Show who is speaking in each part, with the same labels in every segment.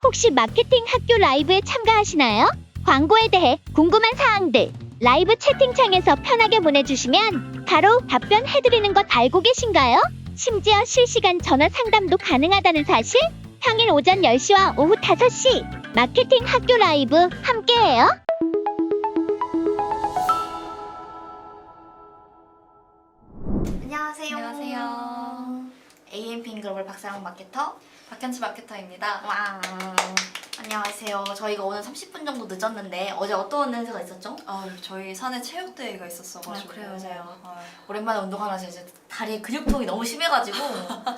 Speaker 1: 혹시 마케팅 학교 라이브에 참가하시나요? 광고에 대해 궁금한 사항들 라이브 채팅창에서 편하게 보내주시면 바로 답변해드리는 것 알고 계신가요? 심지어 실시간 전화 상담도 가능하다는 사실? 평일 오전 10시와 오후 5시 마케팅 학교 라이브 함께해요.
Speaker 2: 안녕하세요.
Speaker 3: 안녕하세요.
Speaker 2: AMP인 글로벌 박사랑 마케터
Speaker 3: 박현치 마케터입니다.
Speaker 2: 와. 안녕하세요. 저희가 오늘 30분 정도 늦었는데 어제 어떤 행사가 있었죠?
Speaker 3: 저희 사내 체육대회가 있었어가지고.
Speaker 2: 그래요, 맞아요.
Speaker 3: 아,
Speaker 2: 오랜만에 운동하면서 이제 다리에 근육통이 너무 심해가지고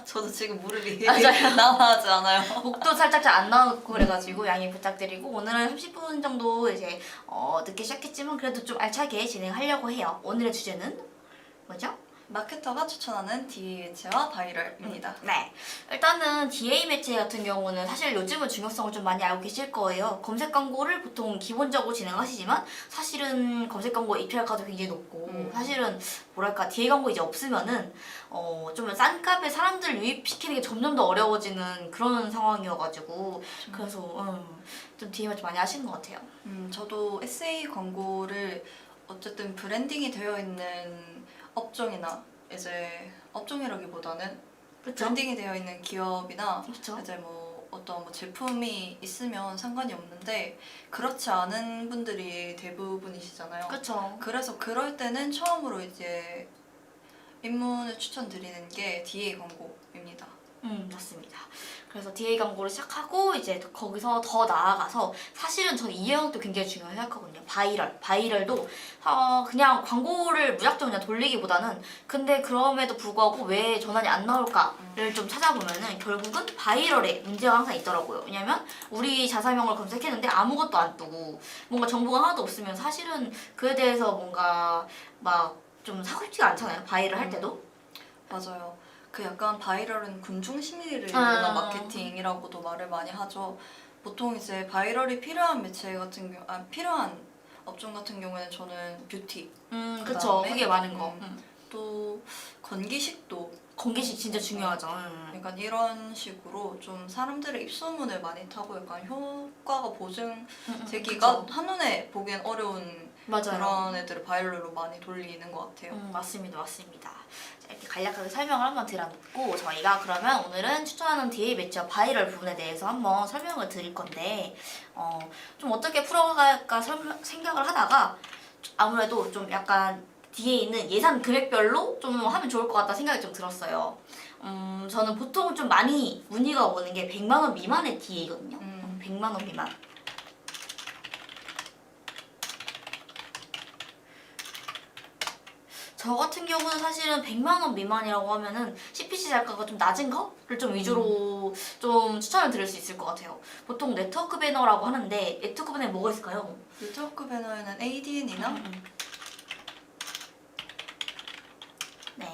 Speaker 3: 저도 지금 무릎이
Speaker 2: 맞아요.
Speaker 3: 나와하지 않아요.
Speaker 2: 목도 살짝 잘 안 나오고 그래가지고 양해 부탁드리고 오늘은 30분 정도 이제 늦게 시작했지만 그래도 좀 알차게 진행하려고 해요. 오늘의 주제는 뭐죠?
Speaker 3: 마케터가 추천하는 DA 매체와 바이럴입니다.
Speaker 2: 네. 일단은 DA 매체 같은 경우는 사실 요즘은 중요성을 좀 많이 알고 계실 거예요. 검색 광고를 보통 기본적으로 진행하시지만 사실은 검색 광고 APR가도 굉장히 높고 사실은 뭐랄까 DA 광고 이제 없으면은 좀 싼 값에 사람들을 유입시키는 게 점점 더 어려워지는 그런 상황이어가지고 그래서 좀 DA 매체 많이 하시는 것 같아요.
Speaker 3: 저도 SA 광고를 어쨌든 브랜딩이 되어 있는 업종이나 이제 업종이라기보다는
Speaker 2: 그쵸?
Speaker 3: 브랜딩이 되어 있는 기업이나
Speaker 2: 그쵸?
Speaker 3: 이제 뭐 어떤 뭐 제품이 있으면 상관이 없는데 그렇지 않은 분들이 대부분이시잖아요.
Speaker 2: 그쵸?
Speaker 3: 그래서 그럴 때는 처음으로 이제 입문을 추천드리는 게 DA 광고입니다.
Speaker 2: 맞습니다. 그래서 DA 광고를 시작하고 이제 거기서 더 나아가서 사실은 저는 이 영역도 굉장히 중요하게 생각하거든요. 바이럴도 그냥 광고를 무작정 그냥 돌리기보다는 근데 그럼에도 불구하고 왜 전환이 안 나올까를 좀 찾아보면은 결국은 바이럴에 문제가 항상 있더라고요. 왜냐면 우리 자사명을 검색했는데 아무것도 안 뜨고 뭔가 정보가 하나도 없으면 사실은 그에 대해서 뭔가 막 좀 사고 싶지가 않잖아요. 바이럴 할 때도.
Speaker 3: 맞아요. 그 약간 바이럴은 군중 심리를
Speaker 2: 아.
Speaker 3: 이루는 마케팅이라고도 말을 많이 하죠. 보통 이제 바이럴이 필요한 매체 같은 경우, 필요한 업종 같은 경우에는 저는 뷰티,
Speaker 2: 그쵸.
Speaker 3: 그다음에
Speaker 2: 그게 많은 거.
Speaker 3: 또 건기식도
Speaker 2: 건기식 진짜 중요하죠.
Speaker 3: 약간 이런 식으로 좀 사람들의 입소문을 많이 타고 약간 효과가 보증되기가
Speaker 2: 그쵸.
Speaker 3: 한눈에 보기엔 어려운
Speaker 2: 맞아요.
Speaker 3: 그런 애들을 바이럴로 많이 돌리는 것 같아요.
Speaker 2: 맞습니다. 자, 이렇게 간략하게 설명을 한번 드려놓고 저희가 그러면 오늘은 추천하는 DA 매체와 바이럴 부분에 대해서 한번 설명을 드릴 건데 좀 어떻게 풀어갈까 생각을 하다가 아무래도 좀 약간 뒤에 있는 예산 금액별로 좀 하면 좋을 것 같다 생각이 좀 들었어요. 저는 보통 좀 많이 문의가 오는 게 100만 원 미만의 DA거든요. 100만 원 미만. 저 같은 경우는 사실은 100만 원 미만이라고 하면은 CPC 단가가 좀 낮은 거를 좀 위주로 좀 추천을 드릴 수 있을 것 같아요. 보통 네트워크 배너라고 하는데 네트워크 배너에 뭐가 있을까요?
Speaker 3: 네트워크 배너에는 ADN이나
Speaker 2: 네.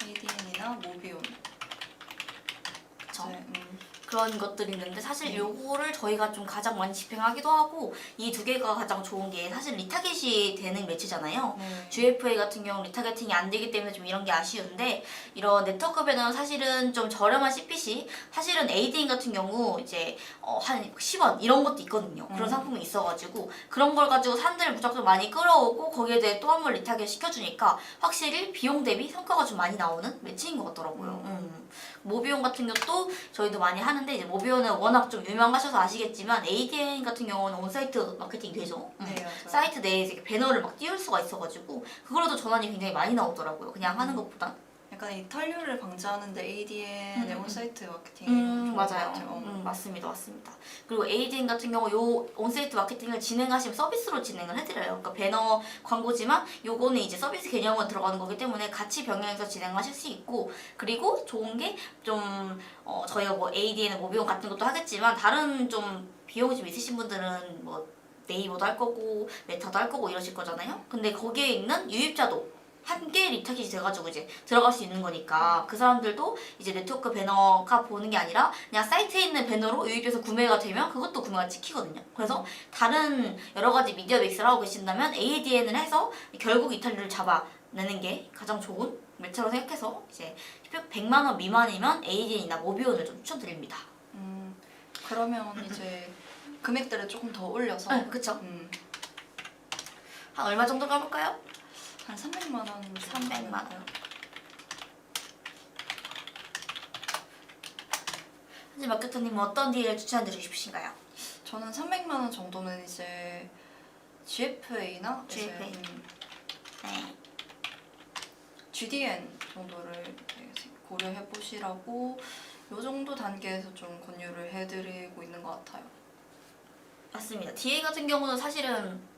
Speaker 3: ADN이나 모비온
Speaker 2: 그쵸.
Speaker 3: 이제,
Speaker 2: 그런 것들이 있는데 사실 요거를 저희가 좀 가장 많이 집행하기도 하고 이 두 개가 가장 좋은 게 사실 리타겟이 되는 매체잖아요. GFA 같은 경우 리타겟팅이 안 되기 때문에 좀 이런 게 아쉬운데 이런 네트워크 배너는 사실은 좀 저렴한 CPC 사실은 ADN 같은 경우 이제 한 10원 이런 것도 있거든요. 그런 상품이 있어가지고 그런 걸 가지고 사람들을 무작정 많이 끌어오고 거기에 대해 또 한 번 리타겟 시켜주니까 확실히 비용 대비 성과가 좀 많이 나오는 매체인 것 같더라고요. 모비온 같은 것도 저희도 많이 하는데 이제 모비온은 워낙 좀 유명하셔서 아시겠지만 ADN 같은 경우는 온사이트 마케팅 되죠.
Speaker 3: 네, 맞아요.
Speaker 2: 사이트 내에 이제 배너를 막 띄울 수가 있어가지고 그걸로도 전환이 굉장히 많이 나오더라고요. 그냥 하는 것보다.
Speaker 3: 약간 이 털류를 방지하는데 ADN의 온사이트 마케팅이 좋은 것
Speaker 2: 맞아요.
Speaker 3: 같아요.
Speaker 2: 맞습니다. 그리고 ADN 같은 경우 요 온사이트 마케팅을 진행하시면 서비스로 진행을 해드려요. 그러니까 배너 광고지만 요거는 이제 서비스 개념으로 들어가는 거기 때문에 같이 병행해서 진행하실 수 있고 그리고 좋은 게 좀 저희가 뭐 ADN, 모비온 같은 것도 하겠지만 다른 좀 비용이 좀 있으신 분들은 뭐 네이버도 할 거고 메타도 할 거고 이러실 거잖아요. 근데 거기에 있는 유입자도 함께 리타겟이 돼가지고 이제 들어갈 수 있는 거니까 그 사람들도 이제 네트워크 배너가 보는 게 아니라 그냥 사이트에 있는 배너로 유입해서 구매가 되면 그것도 구매가 찍히거든요. 그래서 다른 여러 가지 미디어 믹스를 하고 계신다면 ADN을 해서 결국 이탈률을 잡아내는 게 가장 좋은 매체로 생각해서 이제 100만 원 미만이면 ADN이나 모비온을 좀 추천드립니다.
Speaker 3: 그러면 이제 금액대를 조금 더 올려서
Speaker 2: 네, 그쵸. 한 얼마 정도 가볼까요?
Speaker 3: 한 300만 원.
Speaker 2: 300만 원. 현지 마케터님은 어떤 딜을 추천드리고 싶으신가요?
Speaker 3: 저는 300만 원 정도는 이제 GFA나
Speaker 2: GFA.
Speaker 3: 이제
Speaker 2: 네.
Speaker 3: GDN 정도를 고려해 보시라고 요 정도 단계에서 좀 권유를 해드리고 있는 것 같아요.
Speaker 2: 맞습니다. DA 같은 경우는 사실은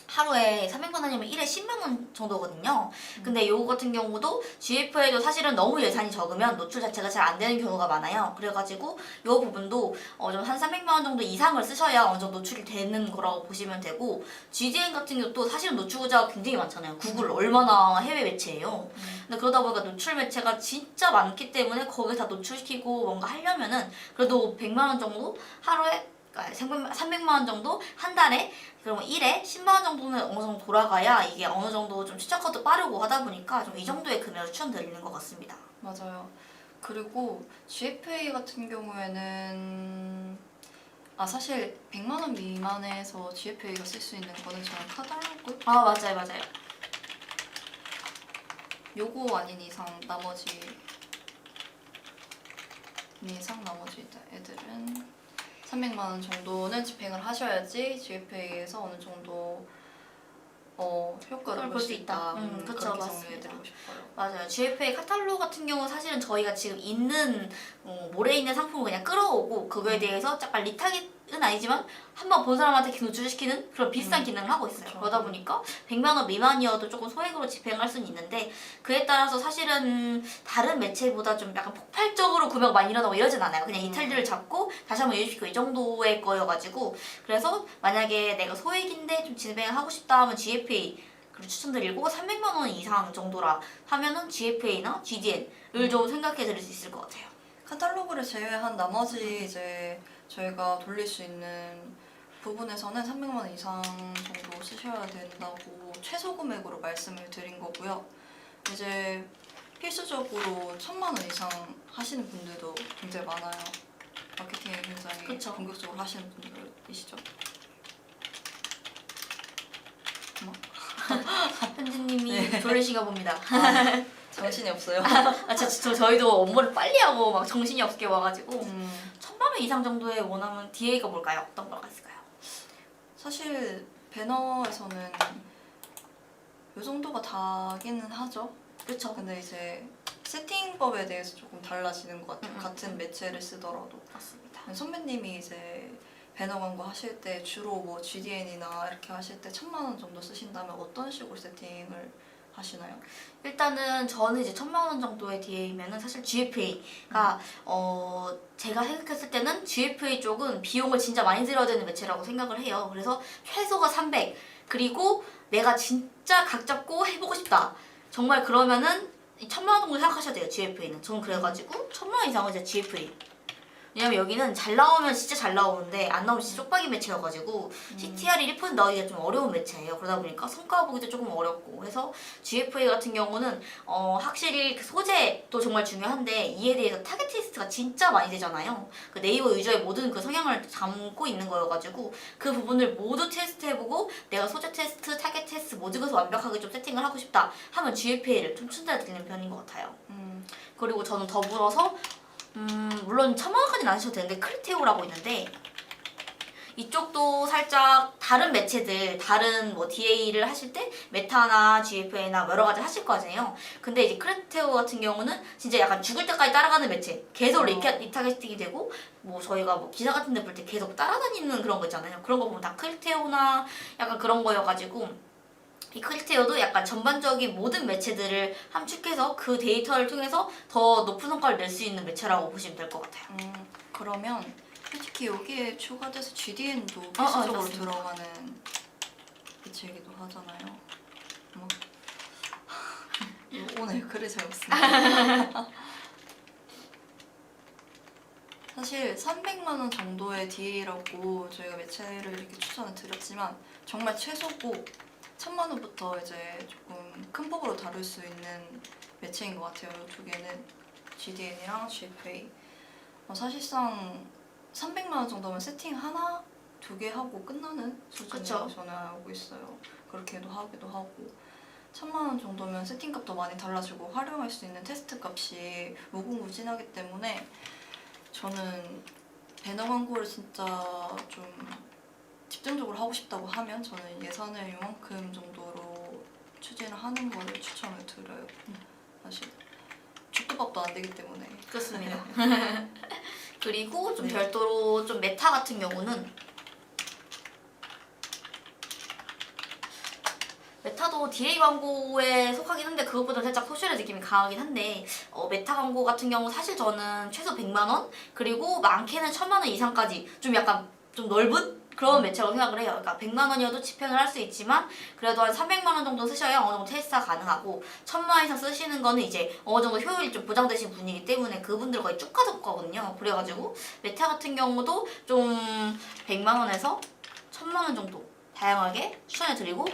Speaker 2: 하루에 300만 원이면 1회 10만 원 정도거든요. 근데 요거 같은 경우도 GFA도 사실은 너무 예산이 적으면 노출 자체가 잘 안 되는 경우가 많아요. 그래가지고 요 부분도 좀 한 300만 원 정도 이상을 쓰셔야 어느 정도 노출이 되는 거라고 보시면 되고, GDN 같은 경우도 사실은 노출 구자가 굉장히 많잖아요. 구글 얼마나 해외 매체예요. 근데 그러다 보니까 노출 매체가 진짜 많기 때문에 거기에 다 노출시키고 뭔가 하려면은 그래도 100만 원 정도 하루에 300만 원 정도 한 달에, 그러면 1회 10만 원 정도는 어느 정도 돌아가야 이게 어느 정도 좀 시작화도 빠르고 하다 보니까 좀 이 정도의 금액을 추천드리는 것 같습니다.
Speaker 3: 맞아요. 그리고 GFA 같은 경우에는 사실 100만 원 미만에서 GFA가 쓸 수 있는 거는 저는 카달로그
Speaker 2: 아, 맞아요, 맞아요.
Speaker 3: 요거 아닌 이상 나머지 애들은 300만 원 정도는 집행을 하셔야지 GFA에서 어느 정도 효과를 볼 수 있다.
Speaker 2: 그쵸,
Speaker 3: 그렇게
Speaker 2: 맞습니다.
Speaker 3: 정리해드리고 싶어요.
Speaker 2: 맞아요. GFA 카탈로그 같은 경우 사실은 저희가 지금 있는 몰에 있는 상품을 그냥 끌어오고 그거에 대해서 약간 리타깃은 아니지만 한번 본 사람한테 노출시키는 그런 비슷한 기능을 하고 있어요.
Speaker 3: 그쵸.
Speaker 2: 그러다 보니까 100만 원 미만이어도 조금 소액으로 집행할 수는 있는데, 그에 따라서 사실은 다른 매체보다 좀 약간 폭발적으로 구매가 많이 일어나고 이러진 않아요. 그냥 이탈들을 잡고 다시 한번 유입시키고 이 정도의 거여가지고, 그래서 만약에 내가 소액인데 좀 집행을 하고 싶다 하면 GFA 를 추천드리고, 300만 원 이상 정도라 하면은 GFA나 GDN을 좀 생각해 드릴 수 있을 것 같아요.
Speaker 3: 카탈로그를 제외한 나머지 이제 저희가 돌릴 수 있는 부분에서는 300만 원 이상 정도 쓰셔야 된다고 최소 금액으로 말씀을 드린 거고요. 이제 필수적으로 1000만 원 이상 하시는 분들도 굉장히 많아요. 마케팅에 굉장히
Speaker 2: 그쵸.
Speaker 3: 본격적으로 하시는 분들이시죠.
Speaker 2: 현진님이
Speaker 3: 네.
Speaker 2: 졸리신가 봅니다.
Speaker 3: 정신이 없어요.
Speaker 2: 저희도 업무를 빨리 하고 막 정신이 없게 와가지고 1000만 원 이상 정도의 원하면 DA가 뭘까요? 어떤 거가 있을까요?
Speaker 3: 사실 배너에서는 요 정도가 다기는 하죠.
Speaker 2: 그렇죠.
Speaker 3: 근데 이제 세팅법에 대해서 조금 달라지는 것 같아요. 같은 매체를 쓰더라도.
Speaker 2: 맞습니다.
Speaker 3: 선배님이 이제 배너 광고 하실 때 주로 뭐 GDN이나 이렇게 하실 때 1000만 원 정도 쓰신다면 어떤 식으로 세팅을 하시나요?
Speaker 2: 일단은 저는 이제 1000만 원 정도의 DA면은 사실 GFA가 제가 생각했을 때는 GFA 쪽은 비용을 진짜 많이 들여야 되는 매체라고 생각을 해요. 그래서 최소가 300, 그리고 내가 진짜 각 잡고 해보고 싶다. 정말 그러면은 1000만 원 정도 생각하셔야 돼요. GFA는. 저는 그래가지고 1000만 원 이상은 이제 GFA. 왜냐면 여기는 잘 나오면 진짜 잘 나오는데 안 나오면 진짜 쪽박이 매체여가지고 CTR이 1% 나오기가 좀 어려운 매체예요. 그러다 보니까 성과 보기도 조금 어렵고, 그래서 GFA 같은 경우는 확실히 그 소재도 정말 중요한데 이에 대해서 타겟 테스트가 진짜 많이 되잖아요. 그 네이버 유저의 모든 그 성향을 담고 있는 거여가지고 그 부분을 모두 테스트해보고 내가 소재 테스트, 타겟 테스트 모든 것을 완벽하게 좀 세팅을 하고 싶다 하면 GFA를 좀 추천드리는 편인 것 같아요. 그리고 저는 더불어서 물론 1000만 원까지는 안 하셔도 되는데 크리테오라고 있는데, 이쪽도 살짝 다른 매체들, 다른 뭐 DA를 하실 때 메타나 GFA나 여러 가지 하실 거 아니에요. 근데 이제 크리테오 같은 경우는 진짜 약간 죽을 때까지 따라가는 매체. 계속 리타겟팅이 되고, 뭐 저희가 뭐 기사 같은 데 볼 때 계속 따라다니는 그런 거 있잖아요. 그런 거 보면 다 크리테오나 약간 그런 거여가지고, 이 크리테오도 약간 전반적인 모든 매체들을 함축해서 그 데이터를 통해서 더 높은 성과를 낼 수 있는 매체라고 보시면 될 것 같아요.
Speaker 3: 그러면 솔직히 여기에 추가돼서 GDN도 필수적으로
Speaker 2: 맞습니다.
Speaker 3: 들어가는 매체이기도 하잖아요. 오늘 글을 세웠습니다. 사실 300만 원 정도의 DA라고 저희가 매체를 이렇게 추천을 드렸지만 정말 최소고 1000만 원부터 이제 조금 큰 폭으로 다룰 수 있는 매체인 것 같아요. 이 두 개는 GDN이랑 GFA. 사실상 300만 원 정도면 세팅 하나, 두 개 하고 끝나는 수준이라고
Speaker 2: 그쵸.
Speaker 3: 저는 알고 있어요. 그렇게도 하기도 하고 1000만 원 정도면 세팅값도 많이 달라지고 활용할 수 있는 테스트 값이 무궁무진하기 때문에 저는 배너 광고를 진짜 좀 집중적으로 하고 싶다고 하면 저는 예산을 이만큼 정도로 추진을 하는 거를 추천을 드려요. 사실 죽도 밥도 안 되기 때문에.
Speaker 2: 그렇습니다. 그리고 좀 별도로 좀 메타 같은 경우는 메타도 DA 광고에 속하긴 한데 그것보다 살짝 소셜의 느낌이 강하긴 한데 메타 광고 같은 경우 사실 저는 최소 100만 원 그리고 많게는 1000만 원 이상까지 좀 약간 좀 넓은 그런 매체라고 생각을 해요. 그러니까 100만 원이어도 집행을 할 수 있지만 그래도 한 300만 원 정도 쓰셔야 어느 정도 테스트가 가능하고 1000만 원 이상 쓰시는 거는 이제 어느 정도 효율이 좀 보장되신 분이기 때문에 그분들 거의 쭉 가져가거든요. 그래가지고 메타 같은 경우도 좀 100만 원에서 1000만 원 정도 다양하게 추천해드리고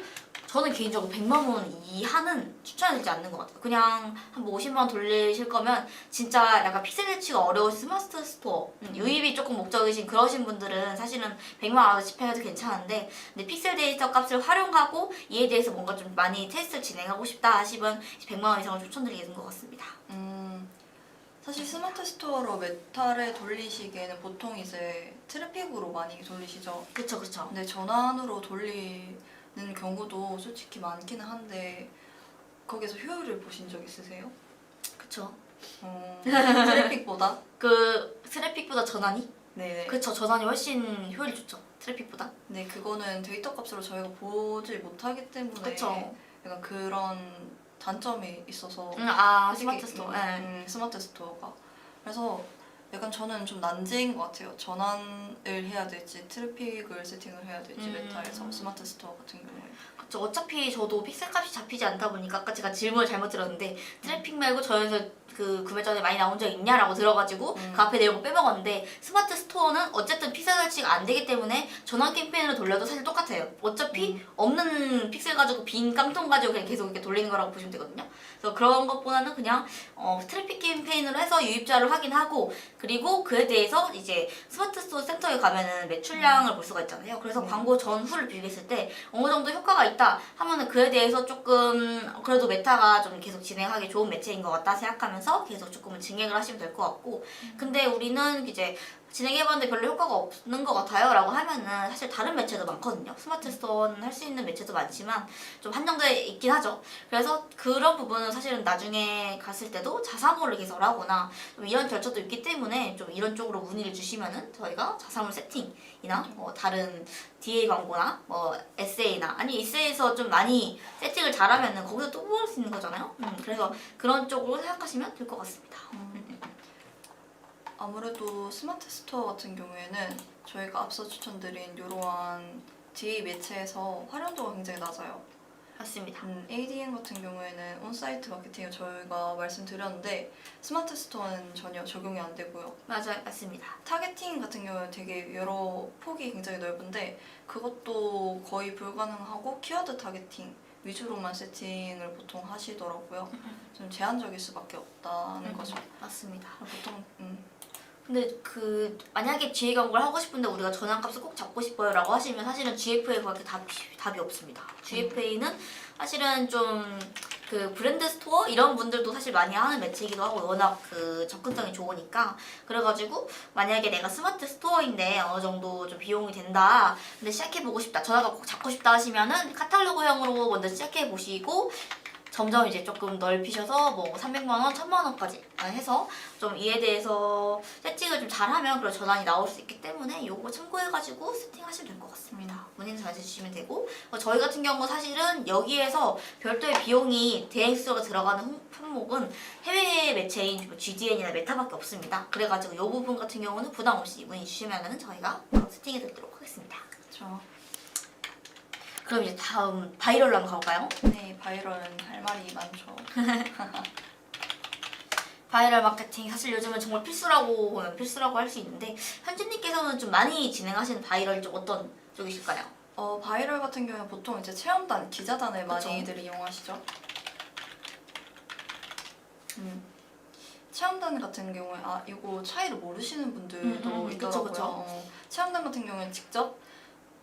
Speaker 2: 저는 개인적으로 100만 원 이하는 추천해드리지 않는 것 같아요. 그냥 한 뭐 50만 원 돌리실 거면 진짜 약간 픽셀 배치가 어려우신 스마트 스토어 유입이 조금 목적이신 그러신 분들은 사실은 100만 원에서 집행해도 괜찮은데 근데 픽셀 데이터 값을 활용하고 이에 대해서 뭔가 좀 많이 테스트를 진행하고 싶다 하시면 100만 원 이상을 추천드리는 것 같습니다.
Speaker 3: 사실 스마트 스토어로 메타를 돌리시기에는 보통 이제 트래픽으로 많이 돌리시죠.
Speaker 2: 그쵸 그쵸.
Speaker 3: 근데 전환으로 돌리는 경우도 솔직히 많기는 한데 거기서 효율을 보신 적 있으세요?
Speaker 2: 그쵸.
Speaker 3: 트래픽보다?
Speaker 2: 그 트래픽보다 전환이?
Speaker 3: 네네.
Speaker 2: 그쵸 전환이 훨씬 효율이 좋죠. 트래픽보다.
Speaker 3: 네, 그거는 데이터 값으로 저희가 보질 못하기 때문에
Speaker 2: 그쵸.
Speaker 3: 약간 그런 단점이 있어서
Speaker 2: 스마트 스토어. 네.
Speaker 3: 스마트 스토어가 그래서 약간 저는 좀 난제인 것 같아요. 전환을 해야 될지 트래픽을 세팅을 해야 될지 메타에서 스마트 스토어 같은 경우에
Speaker 2: 그쵸. 어차피 저도 픽셀 값이 잡히지 않다 보니까 아까 제가 질문을 잘못 들었는데 트래픽 말고 저에서 그 구매 전에 많이 나온 적 있냐라고 들어가지고 그 앞에 내용 빼먹었는데 스마트 스토어는 어쨌든 픽셀 설치가 안 되기 때문에 전환 캠페인으로 돌려도 사실 똑같아요. 어차피 없는 픽셀 가지고 빈 깡통 가지고 그냥 계속 이렇게 돌리는 거라고 보시면 되거든요. 그래서 그런 것보다는 그냥 트래픽 캠페인으로 해서 유입자를 확인하고 그리고 그에 대해서 이제 스마트 스토어 센터에 가면은 매출량을 볼 수가 있잖아요. 그래서 광고 전후를 비교했을 때 어느 정도 효과가 있다 하면은 그에 대해서 조금 그래도 메타가 좀 계속 진행하기 좋은 매체인 것 같다 생각하면서 계속 조금은 증액을 하시면 될 것 같고 근데 우리는 이제 진행해봤는데 별로 효과가 없는 것 같아요 라고 하면은 사실 다른 매체도 많거든요. 스마트 스토어는 할 수 있는 매체도 많지만 좀 한정돼 있긴 하죠. 그래서 그런 부분은 사실은 나중에 갔을 때도 자사몰을 개설하거나 좀 이런 절차도 있기 때문에 좀 이런 쪽으로 문의를 주시면은 저희가 자사몰 세팅이나 뭐 다른 DA 광고나 뭐 에세이나 아니 에세이에서 좀 많이 세팅을 잘하면은 거기서 또 뽑을 수 있는 거잖아요. 그래서 그런 쪽으로 생각하시면 될 것 같습니다.
Speaker 3: 아무래도 스마트 스토어 같은 경우에는 저희가 앞서 추천드린 이러한 DA 매체에서 활용도가 굉장히 낮아요.
Speaker 2: 맞습니다.
Speaker 3: ADN 같은 경우에는 온사이트 마케팅을 저희가 말씀드렸는데 스마트 스토어는 전혀 적용이 안 되고요.
Speaker 2: 맞아요, 맞습니다.
Speaker 3: 타겟팅 같은 경우는 되게 여러 폭이 굉장히 넓은데 그것도 거의 불가능하고 키워드 타겟팅 위주로만 세팅을 보통 하시더라고요. 좀 제한적일 수밖에 없다는 거죠.
Speaker 2: 맞습니다.
Speaker 3: 보통
Speaker 2: 근데 그 만약에 GA 광고를 하고 싶은데 우리가 전환값을 꼭 잡고 싶어요라고 하시면 사실은 GFA 그렇게 답이 없습니다. GFA는 사실은 좀 그 브랜드 스토어 이런 분들도 사실 많이 하는 매체이기도 하고 워낙 그 접근성이 좋으니까 그래가지고 만약에 내가 스마트 스토어인데 어느 정도 좀 비용이 된다 근데 시작해보고 싶다 전화가 꼭 잡고 싶다 하시면은 카탈로그형으로 먼저 시작해보시고 점점 이제 조금 넓히셔서 뭐 300만 원, 1000만 원까지 해서 좀 이에 대해서 세팅을 좀 잘하면 그런 전환이 나올 수 있기 때문에 요거 참고해가지고 세팅하시면 될 것 같습니다. 문의는 잘 해주시면 되고 저희 같은 경우 사실은 여기에서 별도의 비용이 대행수수가 들어가는 품목은 해외 매체인 뭐 GDN이나 메타밖에 없습니다. 그래가지고 요 부분 같은 경우는 부담 없이 문의 주시면은 저희가 세팅해드리도록 하겠습니다.
Speaker 3: 그렇죠.
Speaker 2: 그럼 이제 다음 바이럴로 한번 가볼까요?
Speaker 3: 네, 바이럴은 할 말이 많죠.
Speaker 2: 바이럴 마케팅 사실 요즘은 정말 필수라고 보면 필수라고 할 수 있는데 현진님께서는 좀 많이 진행하시는 바이럴 쪽 어떤 쪽이실까요?
Speaker 3: 바이럴 같은 경우는 보통 이제 체험단, 기자단을
Speaker 2: 그쵸.
Speaker 3: 많이들 이용하시죠. 체험단 같은 경우에 이거 차이를 모르시는 분들도
Speaker 2: 그쵸,
Speaker 3: 있더라고요.
Speaker 2: 그쵸.
Speaker 3: 체험단 같은 경우는 직접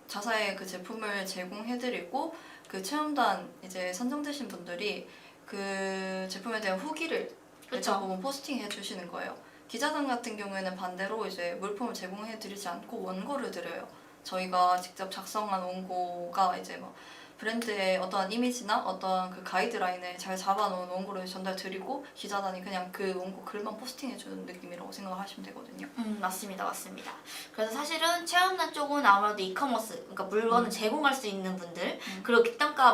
Speaker 3: 자사의 그 제품을 제공해드리고 그 체험단 이제 선정되신 분들이 그 제품에 대한 후기를
Speaker 2: 그쵸.
Speaker 3: 보고 포스팅해 주시는 거예요. 기자단 같은 경우에는 반대로 이제 물품을 제공해드리지 않고 원고를 드려요. 저희가 직접 작성한 원고가 이제 뭐 브랜드의 어떠한 이미지나 어떠한 그 가이드라인을 잘 잡아놓은 원고를 전달드리고 기자단이 그냥 그 원고 글만 포스팅해주는 느낌이라고 생각하시면 되거든요.
Speaker 2: 맞습니다. 맞습니다. 그래서 사실은 체험단 쪽은 아무래도 이커머스, 그러니까 물건을 제공할 수 있는 분들, 그리고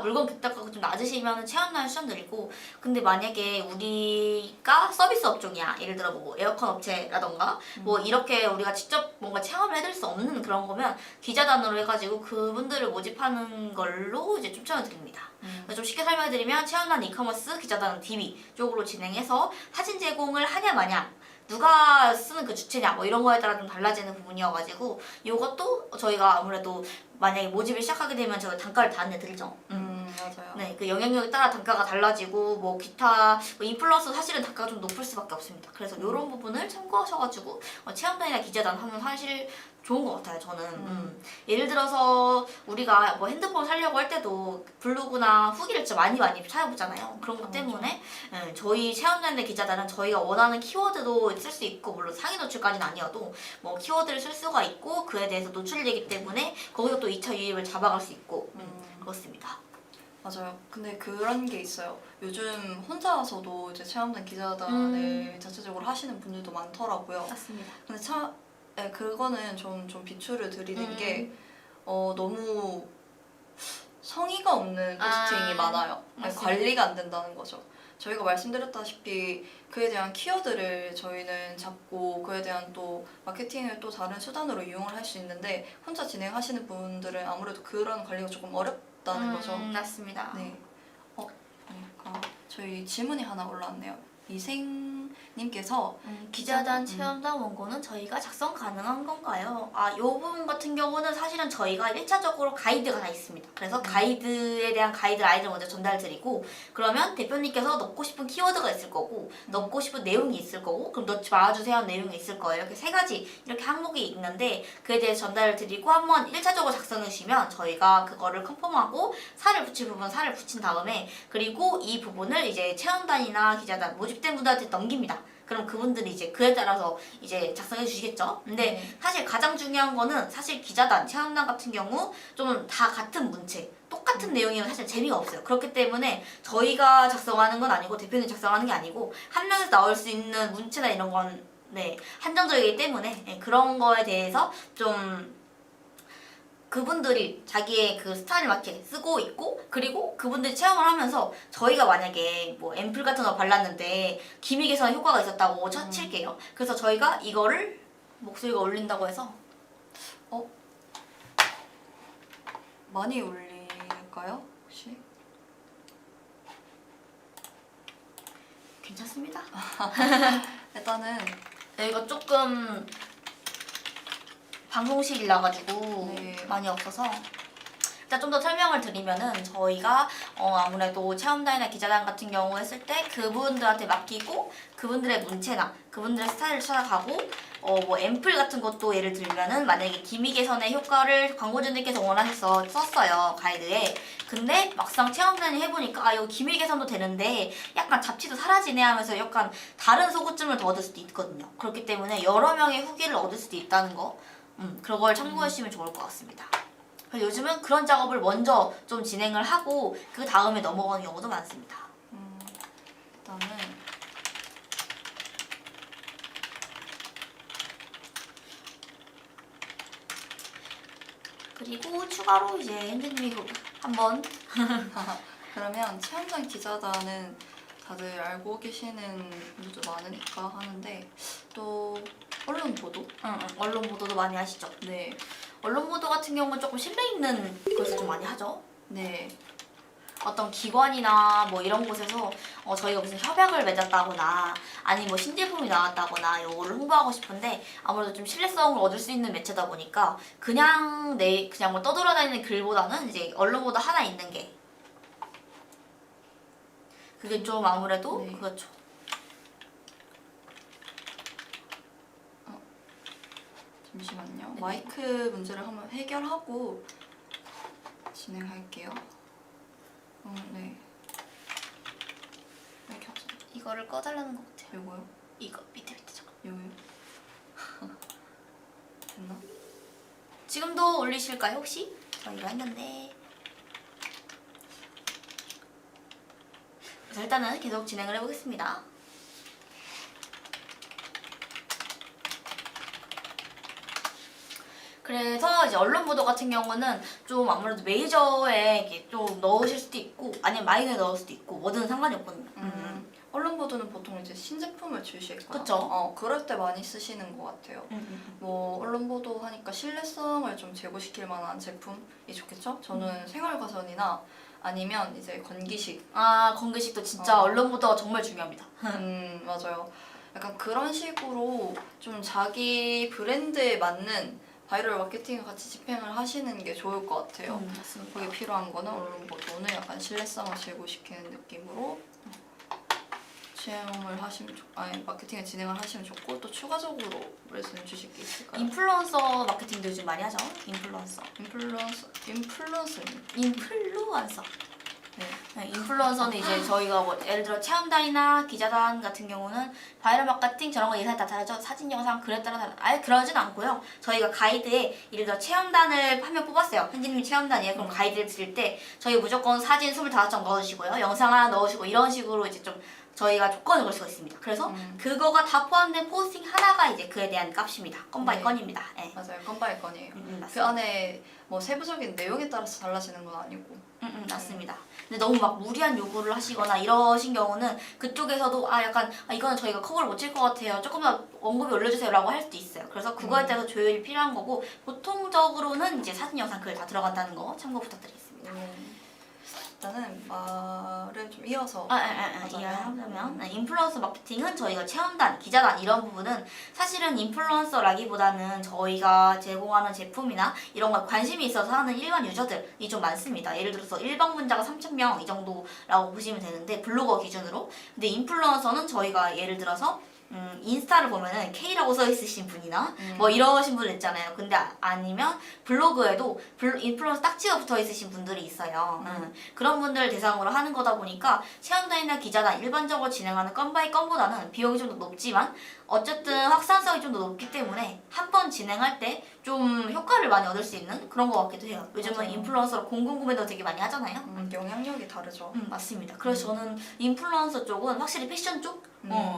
Speaker 2: 물건 객단가가 좀 낮으시면 체험단을 추천드리고, 근데 만약에 우리가 서비스 업종이야. 예를 들어 뭐 에어컨 업체라던가, 뭐 이렇게 우리가 직접 뭔가 체험을 해드릴 수 없는 그런 거면 기자단으로 해가지고 그분들을 모집하는 걸로 이제 추천을 드립니다. 그래서 좀 쉽게 설명해드리면 체험단 이커머스, 기자단 DB 쪽으로 진행해서 사진 제공을 하냐 마냐, 누가 쓰는 그 주체냐 뭐 이런 거에 따라 좀 달라지는 부분이어가지고 이것도 저희가 아무래도 만약에 모집을 시작하게 되면 저희가 단가를 다 안내드리죠.
Speaker 3: 맞아요.
Speaker 2: 네, 그 영향력에 따라 단가가 달라지고 뭐 기타 뭐 인플루언서 사실은 단가가 좀 높을 수밖에 없습니다. 그래서 이런 부분을 참고하셔가지고 체험단이나 기자단 하면 사실 좋은 것 같아요. 저는 예를 들어서 우리가 뭐 핸드폰 사려고 할 때도 블로그나 후기를 진짜 많이 찾아보잖아요. 그런 것 때문에 저희 체험단의 기자단은 저희가 원하는 키워드도 쓸 수 있고, 물론 상위 노출까지는 아니어도 뭐 키워드를 쓸 수가 있고 그에 대해서 노출되기 때문에 거기서 또 2차 유입을 잡아갈 수 있고 그렇습니다.
Speaker 3: 맞아요. 근데 그런 게 있어요. 요즘 혼자서도 이제 체험단 기자단을 자체적으로 하시는 분들도 많더라고요.
Speaker 2: 맞습니다.
Speaker 3: 근데 그거는 좀 비추를 드리는 게 너무 성의가 없는 포스팅이 많아요.
Speaker 2: 맞습니다.
Speaker 3: 관리가 안 된다는 거죠. 저희가 말씀드렸다시피 그에 대한 키워드를 저희는 잡고 그에 대한 또 마케팅을 또 다른 수단으로 이용을 할 수 있는데 혼자 진행하시는 분들은 아무래도 그런 관리가 조금 어렵다는 거죠.
Speaker 2: 맞습니다.
Speaker 3: 네. 그러니까 저희 질문이 하나 올라왔네요. 이생님께서
Speaker 2: 기자단 체험단 원고는 저희가 작성 가능한 건가요? 이 부분 같은 경우는 사실은 저희가 1차적으로 가이드가 다 있습니다. 그래서 가이드에 대한 가이드라인을 먼저 전달드리고, 그러면 대표님께서 넣고 싶은 키워드가 있을 거고, 넣고 싶은 내용이 있을 거고, 그럼 넣지 말아주세요 하는 내용이 있을 거예요. 이렇게 세 가지 이렇게 항목이 있는데 그에 대해서 전달을 드리고 한번 1차적으로 작성해 주시면 저희가 그거를 컨펌하고 살을 붙일 부분 살을 붙인 다음에, 그리고 이 부분을 이제 체험단이나 기자단 모집된 분들한테 넘깁니다. 그럼 그분들이 이제 그에 따라서 이제 작성해 주시겠죠. 근데 사실 가장 중요한 거는 사실 기자단, 체험단 같은 경우 좀 다 같은 문체, 똑같은 내용이면 사실 재미가 없어요. 그렇기 때문에 저희가 작성하는 건 아니고 대표님 작성하는 게 아니고 한 명에서 나올 수 있는 문체나 이런 건 한정적이기 때문에 그런 거에 대해서 좀 그분들이 자기의 그 스타일에 맞게 쓰고 있고, 그리고 그분들이 체험을 하면서 저희가 만약에 뭐 앰플 같은 거 발랐는데 기미 개선 효과가 있었다고 칠게요. 그래서 저희가 이거를 목소리가 울린다고 해서
Speaker 3: 많이 올릴까요? 혹시?
Speaker 2: 괜찮습니다.
Speaker 3: 일단은
Speaker 2: 이거 조금 방송실이라 가지고 많이 없어서 일단 좀 더 설명을 드리면은 저희가 아무래도 체험단이나 기자단 같은 경우 했을 때 그분들한테 맡기고 그분들의 문체나 그분들의 스타일을 찾아가고 뭐 앰플 같은 것도 예를 들면은 만약에 기미 개선의 효과를 광고주님께서 원하셔서 썼어요, 가이드에. 근데 막상 체험단이 해보니까 이거 기미 개선도 되는데 약간 잡티도 사라지네 하면서 약간 다른 소구점을 더 얻을 수도 있거든요. 그렇기 때문에 여러 명의 후기를 얻을 수도 있다는 거, 그런 걸 참고해 주시면 좋을 것 같습니다. 그래서 요즘은 그런 작업을 먼저 좀 진행을 하고 그 다음에 넘어가는 경우도 많습니다.
Speaker 3: 일단은
Speaker 2: 그리고 추가로 이제 현진님이 한번
Speaker 3: 그러면 체험단 기자단은 다들 알고 계시는 분들도 많으니까 하는데 또 언론 보도?
Speaker 2: 언론 보도도 많이 하시죠.
Speaker 3: 네.
Speaker 2: 언론 보도 같은 경우는 조금 신뢰 있는 것을 좀 많이 하죠.
Speaker 3: 네.
Speaker 2: 어떤 기관이나 뭐 이런 곳에서 저희가 무슨 협약을 맺었다거나 아니 뭐 신제품이 나왔다거나 이거를 홍보하고 싶은데 아무래도 좀 신뢰성을 얻을 수 있는 매체다 보니까 그냥 뭐 떠돌아다니는 글보다는 이제 언론 보도 하나 있는 게 그게 좀 아무래도 그렇죠.
Speaker 3: 잠시만요.
Speaker 2: 네.
Speaker 3: 마이크 문제를 한번 해결하고 진행할게요. 네. 이렇게 하죠.
Speaker 2: 이거를 꺼달라는 것 같아요.
Speaker 3: 요거요?
Speaker 2: 이거 밑에 잠깐.
Speaker 3: 요거요? 됐나?
Speaker 2: 지금도 올리실까요 혹시? 저희가 했는데. 그래서 일단은 계속 진행을 해보겠습니다. 그래서 이제 언론 보도 같은 경우는 좀 아무래도 메이저에 이렇게 좀 넣으실 수도 있고 아니면 마이너에 넣을 수도 있고 뭐든 상관이 없거든요.
Speaker 3: 언론 보도는 보통 이제 신제품을 출시했거나
Speaker 2: 그쵸.
Speaker 3: 그럴 때 많이 쓰시는 것 같아요. 뭐 언론 보도 하니까 신뢰성을 좀 제고시킬 만한 제품이 좋겠죠? 저는 생활과선이나 아니면 이제 건기식.
Speaker 2: 아 건기식도 진짜 언론 보도가 정말 중요합니다.
Speaker 3: 맞아요. 약간 그런 식으로 좀 자기 브랜드에 맞는 바이럴 마케팅을 같이 집행을 하시는 게 좋을 것 같아요.
Speaker 2: 맞습니다.
Speaker 3: 거기 필요한 거는 언론 보도는 약간 신뢰성을 제고시키는 느낌으로 진행을 하시면 아니 마케팅을 진행을 하시면 좋고 또 추가적으로 말씀 주실 게 있을까요?
Speaker 2: 인플루언서 마케팅도 요즘 많이 하죠. 인플루언서.
Speaker 3: 인플루언서.
Speaker 2: 네, 인플루언서는 이제 저희가 뭐 예를 들어 체험단이나 기자단 같은 경우는 바이럴 마케팅 저런 거 예산이 다 다르죠. 사진, 영상, 글에 따라 다르. 아예 그러진 않고요. 저희가 가이드에 예를 들어 체험단을 한 명 뽑았어요. 현진님이 체험단이에요. 그럼 가이드를 드릴 때 저희 무조건 사진 25장 넣어주시고요. 영상 하나 넣으시고 이런 식으로 이제 좀 저희가 조건을 걸 수가 있습니다. 그래서 그거가 다 포함된 포스팅 하나가 이제 그에 대한 값입니다. 건 바이
Speaker 3: 네.
Speaker 2: 건입니다. 네.
Speaker 3: 맞아요. 건바이 건이에요. 그
Speaker 2: 맞습니다.
Speaker 3: 안에 뭐 세부적인 내용에 따라서 달라지는 건 아니고.
Speaker 2: 맞습니다. 근데 너무 막 무리한 요구를 하시거나 이러신 경우는 그쪽에서도 약간 이거는 저희가 커버를 못 칠 것 같아요. 조금만 언급이 올려주세요라고 할 수도 있어요. 그래서 그거에 따라서 조율이 필요한 거고 보통적으로는 이제 사진, 영상, 글 다 들어간다는 거 참고 부탁드리겠습니다.
Speaker 3: 일단은 말을 좀 이어서
Speaker 2: 이해하려면 인플루언서 마케팅은 저희가 체험단, 기자단 이런 부분은 사실은 인플루언서라기보다는 저희가 제공하는 제품이나 이런 거 관심이 있어서 하는 일반 유저들이 좀 많습니다. 예를 들어서 일방문자가 3,000명 이 정도라고 보시면 되는데 블로거 기준으로. 근데 인플루언서는 저희가 예를 들어서 인스타를 보면은 K라고 써 있으신 분이나 뭐 이러신 분들 있잖아요. 근데 아니면 블로그에도 인플루언서 딱지가 붙어 있으신 분들이 있어요. 그런 분들 대상으로 하는 거다 보니까 체험단이나 기자단 일반적으로 진행하는 건 바이 건보다는 비용이 좀 더 높지만 어쨌든 확산성이 좀 더 높기 때문에 한 번 진행할 때 좀 효과를 많이 얻을 수 있는 그런 것 같기도 해요. 요즘은
Speaker 3: 맞아요.
Speaker 2: 인플루언서로 공공구매도 되게 많이 하잖아요.
Speaker 3: 영향력이 다르죠.
Speaker 2: 맞습니다. 그래서 저는 인플루언서 쪽은 확실히 패션 쪽?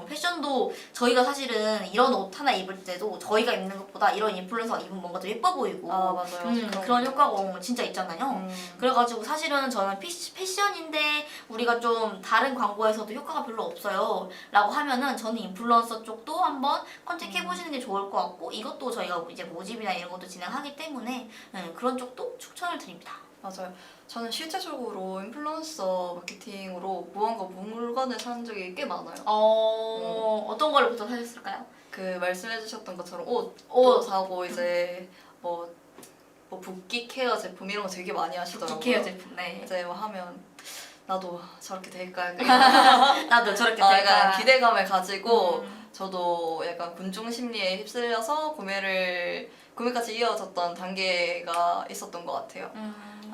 Speaker 2: 패션도 저희가 사실은 이런 옷 하나 입을 때도 저희가 입는 것보다 이런 인플루언서가 입으면 뭔가 더 예뻐 보이고
Speaker 3: 맞아요.
Speaker 2: 그런 효과가 진짜 있잖아요. 그래가지고 사실은 저는 패션인데 우리가 좀 다른 광고에서도 효과가 별로 없어요 라고 하면은 저는 인플루언서 쪽도 한번 컨택해보시는 게 좋을 것 같고 이것도 저희가 이제 모집이나 이런 것도 진행하기 때문에 그런 쪽도 추천을 드립니다.
Speaker 3: 맞아요. 저는 실제적으로 인플루언서 마케팅으로 무언가 물건을 산 적이 꽤 많아요.
Speaker 2: 어떤 거를 보통 사셨을까요?
Speaker 3: 그 말씀해주셨던 것처럼 옷도 사고 이제 뭐 붓기 케어 제품 이런 거 되게 많이 하시더라고요.
Speaker 2: 붓기 케어 제품, 네.
Speaker 3: 이제 뭐 하면 나도 저렇게 될까?
Speaker 2: 나도 저렇게
Speaker 3: 약간
Speaker 2: 될까?
Speaker 3: 기대감을 가지고 저도 약간 군중 심리에 휩쓸려서 구매까지 이어졌던 단계가 있었던 것 같아요.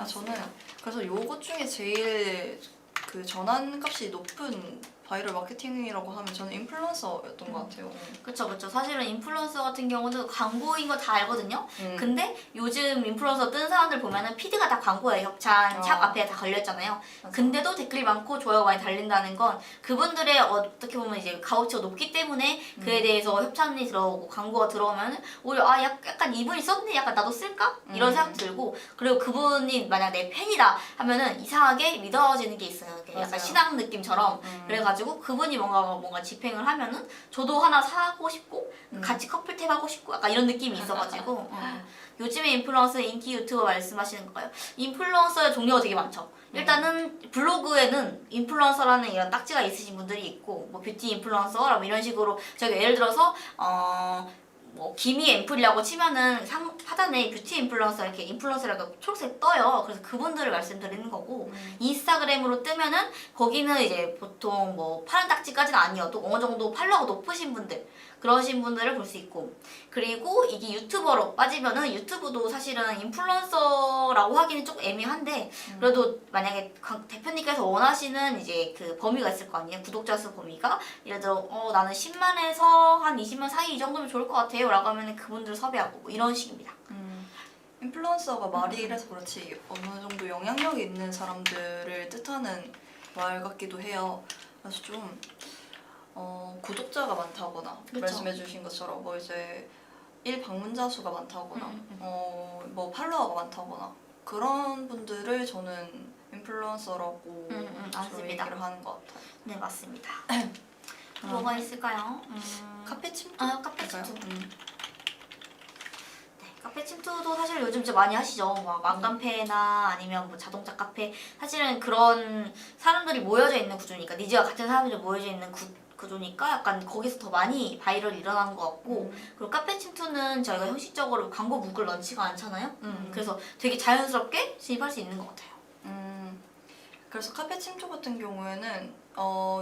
Speaker 3: 저는 그래서 요것 중에 제일 그 전환값이 높은 바이럴 마케팅이라고 하면 저는 인플루언서였던 것 같아요.
Speaker 2: 그쵸. 사실은 인플루언서 같은 경우는 광고인 거 다 알거든요. 근데 요즘 인플루언서 뜬 사람들 보면은 피드가 다 광고예요. 협찬, 샵 앞에 다 걸렸잖아요. 근데도 댓글이 많고 좋아요가 많이 달린다는 건 그분들의 어떻게 보면 이제 값어치가 높기 때문에 그에 대해서 협찬이 들어오고 광고가 들어오면 오히려 약간 이분이 썼네? 약간 나도 쓸까? 이런 생각 들고 그리고 그분이 만약 내 팬이다 하면은 이상하게 믿어지는 게 있어요. 약간
Speaker 3: 맞아요.
Speaker 2: 신앙 느낌처럼. 그래가지고 그분이 뭔가 집행을 하면은 저도 하나 사고 싶고 같이 커플 탭 하고 싶고 약간 이런 느낌이 있어가지고 요즘에 인플루언서 인기 유튜버 말씀하시는 거예요. 인플루언서의 종류가 되게 많죠. 일단은 블로그에는 인플루언서라는 이런 딱지가 있으신 분들이 있고 뭐 뷰티 인플루언서 이런 식으로 저희가 예를 들어서 뭐 기미 앰플이라고 치면은 하단에 뷰티 인플루언서 이렇게 인플루언서라고 초록색 떠요. 그래서 그분들을 말씀드리는 거고 인스타그램으로 뜨면은 거기는 이제 보통 뭐 파란 딱지까지는 아니어도 어느 정도 팔로워가 높으신 분들 그러신 분들을 볼 수 있고, 그리고 이게 유튜버로 빠지면은 유튜브도 사실은 인플루언서라고 하기는 조금 애매한데 그래도 만약에 대표님께서 원하시는 이제 그 범위가 있을 거 아니에요. 구독자 수 범위가 예를 들어 나는 10만에서 한 20만 사이 이 정도면 좋을 것 같아요 라고 하면 그분들을 섭외하고 뭐 이런 식입니다.
Speaker 3: 인플루언서가 말이 이래서 그렇지 어느 정도 영향력이 있는 사람들을 뜻하는 말 같기도 해요. 그래서 좀 구독자가 많다거나
Speaker 2: 그쵸.
Speaker 3: 말씀해주신 것처럼 뭐 이제 일 방문자 수가 많다거나 뭐 팔로워가 많다거나 그런 분들을 저는 인플루언서라고 좀
Speaker 2: 맞습니다.
Speaker 3: 얘기를 하는 것 같아요.
Speaker 2: 네, 맞습니다. 뭐가 있을까요?
Speaker 3: 카페 침투?
Speaker 2: 카페 침투. 카페 침투도 사실 요즘 진짜 많이 하시죠. 막 맘카페나 아니면 뭐 자동차 카페. 사실은 그런 사람들이 모여져 있는 구조니까, 니즈와 같은 사람들이 모여져 있는 구조니까 약간 거기서 더 많이 바이럴이 일어나는 것 같고, 그리고 카페 침투는 저희가 형식적으로 광고 문구를 넣지가 않잖아요. 그래서 되게 자연스럽게 진입할 수 있는 것 같아요.
Speaker 3: 그래서 카페 침투 같은 경우에는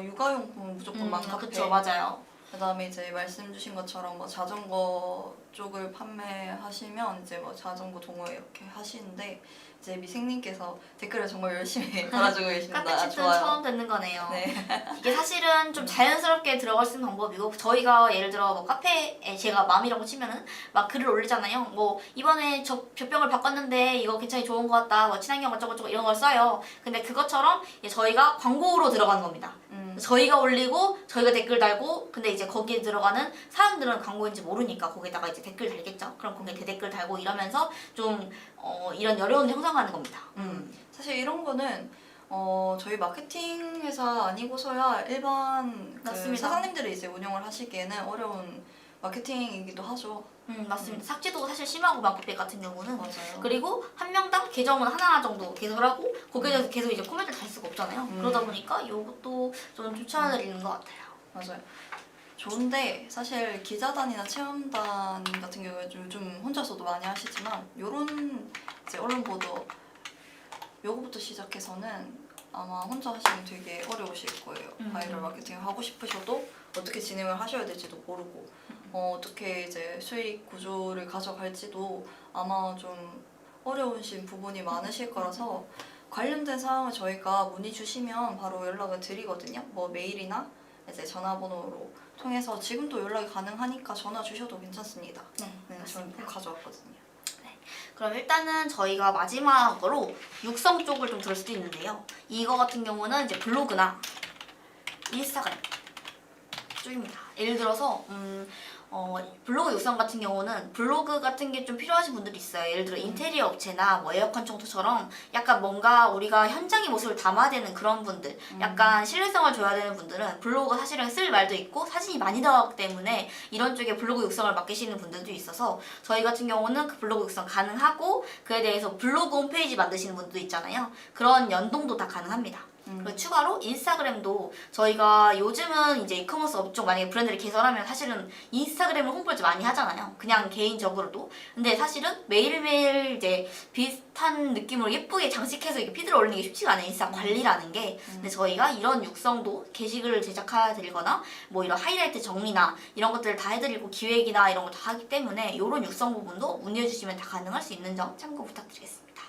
Speaker 3: 육아용품은 무조건 맘카페.
Speaker 2: 그쵸, 맞아요.
Speaker 3: 그다음에 이제 말씀 주신 것처럼 뭐 자전거 쪽을 판매하시면 이제 뭐 자전거 동호회 이렇게 하시는데 이제 미생님께서 댓글을 정말 열심히 달아주고 계십니다.
Speaker 2: 카페 침투는
Speaker 3: 좋아요.
Speaker 2: 처음 듣는 거네요.
Speaker 3: 네.
Speaker 2: 이게 사실은 좀 자연스럽게 들어갈 수 있는 방법이고, 저희가 예를 들어 뭐 카페에 제가 맘이라고 치면은 막 글을 올리잖아요. 뭐 이번에 저 젖병을 바꿨는데 이거 굉장히 좋은 것 같다, 뭐 친환경 어쩌고저쩌고 이런 걸 써요. 근데 그것처럼 저희가 광고로 들어가는 겁니다. 저희가 올리고 저희가 댓글 달고, 근데 이제 거기에 들어가는 사람들은 광고인지 모르니까 거기다가 이제 댓글 달겠죠. 그럼 거기에 대댓글 달고 이러면서 좀 이런 여론을 형성하는 겁니다.
Speaker 3: 사실 이런 거는 저희 마케팅 회사 아니고서야 일반 그
Speaker 2: 맞습니다.
Speaker 3: 사장님들이 이제 운영을 하시기에는 어려운 마케팅이기도 하죠.
Speaker 2: 맞습니다. 삭제도가 사실 심하고 맘카페 같은 경우는.
Speaker 3: 맞아요.
Speaker 2: 그리고 한 명당 계정은 하나 정도 개설하고 거기에 대해서 계속 이제 코멘트를 달 수가 없잖아요. 그러다 보니까 이것도 저는 추천드리는 것 같아요.
Speaker 3: 맞아요. 좋은데 사실 기자단이나 체험단 같은 경우에 요즘 혼자서도 많이 하시지만 요런 이제 언론 보도 요거부터 시작해서는 아마 혼자 하시면 되게 어려우실 거예요. 바이럴 마케팅을 하고 싶으셔도 어떻게 진행을 하셔야 될지도 모르고 어떻게 이제 수익 구조를 가져갈지도 아마 좀 어려우신 부분이 많으실 거라서 관련된 사항을 저희가 문의 주시면 바로 연락을 드리거든요. 뭐 메일이나 이제 전화번호로 통해서 지금도 연락이 가능하니까 전화 주셔도 괜찮습니다.
Speaker 2: 네,
Speaker 3: 저는
Speaker 2: 맞습니다.
Speaker 3: 꼭 가져왔거든요.
Speaker 2: 그럼 일단은 저희가 마지막으로 육성 쪽을 좀 들을 수도 있는데요. 이거 같은 경우는 이제 블로그나 인스타그램 쪽입니다. 예를 들어서 블로그 육성 같은 경우는 블로그 같은 게 좀 필요하신 분들이 있어요. 예를 들어 인테리어 업체나 뭐 에어컨 청소처럼 약간 뭔가 우리가 현장의 모습을 담아야 되는 그런 분들, 약간 신뢰성을 줘야 되는 분들은 블로그가 사실은 쓸 말도 있고 사진이 많이 나왔기 때문에 이런 쪽에 블로그 육성을 맡기시는 분들도 있어서 저희 같은 경우는 그 블로그 육성 가능하고, 그에 대해서 블로그 홈페이지 만드시는 분들도 있잖아요. 그런 연동도 다 가능합니다. 그리고 추가로 인스타그램도 저희가 요즘은 이제 이커머스 업종 만약에 브랜드를 개설하면 사실은 인스타그램을 홍보를 많이 하잖아요. 그냥 개인적으로도. 근데 사실은 매일매일 이제 비슷한 느낌으로 예쁘게 장식해서 이렇게 피드를 올리는 게 쉽지가 않아요. 인스타 관리라는 게. 근데 저희가 이런 육성도 게시글을 제작해드리거나 뭐 이런 하이라이트 정리나 이런 것들을 다 해드리고 기획이나 이런 거 다 하기 때문에 이런 육성 부분도 문의해주시면 다 가능할 수 있는 점 참고 부탁드리겠습니다.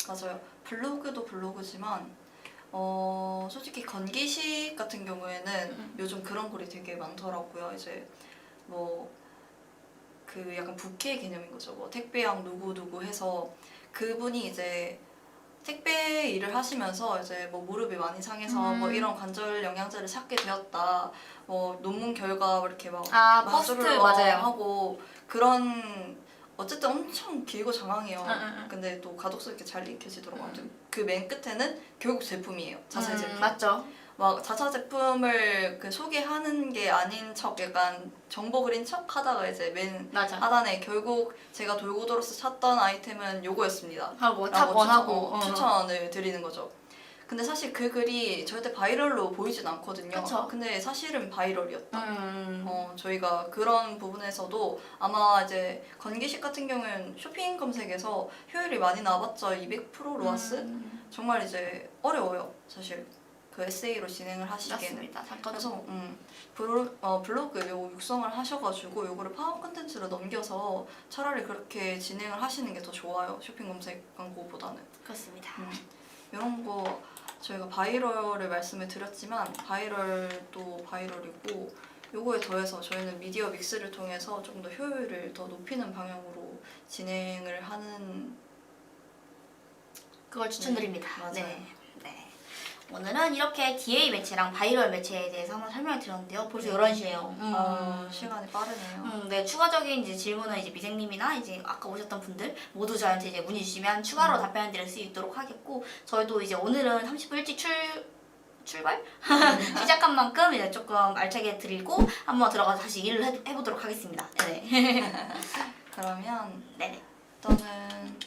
Speaker 3: 맞아요. 블로그도 블로그지만 솔직히 건기식 같은 경우에는 요즘 그런 글이 되게 많더라고요. 이제 뭐 그 약간 부캐 개념인 거죠. 뭐 택배양 누구 해서 그분이 이제 택배 일을 하시면서 이제 뭐 무릎이 많이 상해서 뭐 이런 관절 영양제를 찾게 되었다. 뭐 논문 결과 이렇게 막
Speaker 2: 포스트
Speaker 3: 마술을
Speaker 2: 맞아요.
Speaker 3: 하고 그런 어쨌든 엄청 길고 장황해요. 근데 또 가독성 있게 잘 읽혀지더라고요. 아무튼 그 맨 끝에는 결국 제품이에요. 자체 제품.
Speaker 2: 맞죠.
Speaker 3: 막 자사 제품을 그 소개하는 게 아닌 척 약간 정보 그린 척 하다가 이제 맨
Speaker 2: 맞아.
Speaker 3: 하단에 결국 제가 돌고 돌아서 찾던 아이템은 요거였습니다.
Speaker 2: 하고
Speaker 3: 라고
Speaker 2: 탑원하고
Speaker 3: 추천을 드리는 거죠. 근데 사실 그 글이 절대 바이럴로 보이진 않거든요.
Speaker 2: 그쵸.
Speaker 3: 근데 사실은 바이럴이었다.
Speaker 2: 음.
Speaker 3: 저희가 그런 부분에서도 아마 이제 건기식 같은 경우는 쇼핑 검색에서 효율이 많이 나봤자 200% 로아스? 정말 이제 어려워요, 사실. 그 에세이로 진행을 하시기에는.
Speaker 2: 맞습니다. 잠깐
Speaker 3: 그래서 블로그 요 육성을 하셔가지고 요거를 파워 콘텐츠로 넘겨서 차라리 그렇게 진행을 하시는 게 더 좋아요. 쇼핑 검색 광고보다는.
Speaker 2: 그렇습니다.
Speaker 3: 이런 거 저희가 바이럴을 말씀을 드렸지만 바이럴도 바이럴이고 요거에 더해서 저희는 미디어 믹스를 통해서 좀 더 효율을 더 높이는 방향으로 진행을 하는
Speaker 2: 그걸 추천드립니다.
Speaker 3: 맞아요.
Speaker 2: 네. 네. 오늘은 이렇게 DA 매체랑 바이럴 매체에 대해서 한번 설명을 드렸는데요. 벌써 11시예요.
Speaker 3: 시간이 빠르네요.
Speaker 2: 네, 추가적인 이제 질문은 이제 미생님이나 이제 아까 오셨던 분들 모두 저한테 이제 문의 주시면 추가로 답변 드릴 수 있도록 하겠고, 저희도 이제 오늘은 30분 일찍 출발? 시작한 만큼 이제 조금 알차게 드리고 한번 들어가서 다시 일을 해보도록 하겠습니다. 네.
Speaker 3: 그러면
Speaker 2: 네네.
Speaker 3: 일단은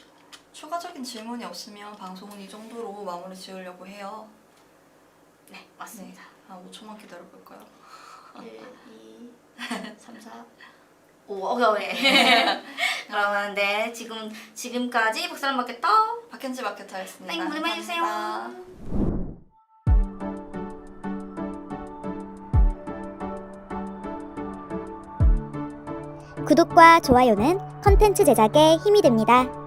Speaker 3: 추가적인 질문이 없으면 방송은 이 정도로 마무리 지으려고 해요.
Speaker 2: 네, 맞습니다.
Speaker 3: 한 5초만 기다려볼까요?
Speaker 2: 1, 2, 3, 4, 5. 오케이. 그러면 네, 지금까지 박사람 마케터
Speaker 3: 박현지 마케터였습니다.
Speaker 2: 땡 문의만 해주세요.
Speaker 3: 감사합니다.
Speaker 4: 구독과 좋아요는 컨텐츠 제작에 힘이 됩니다.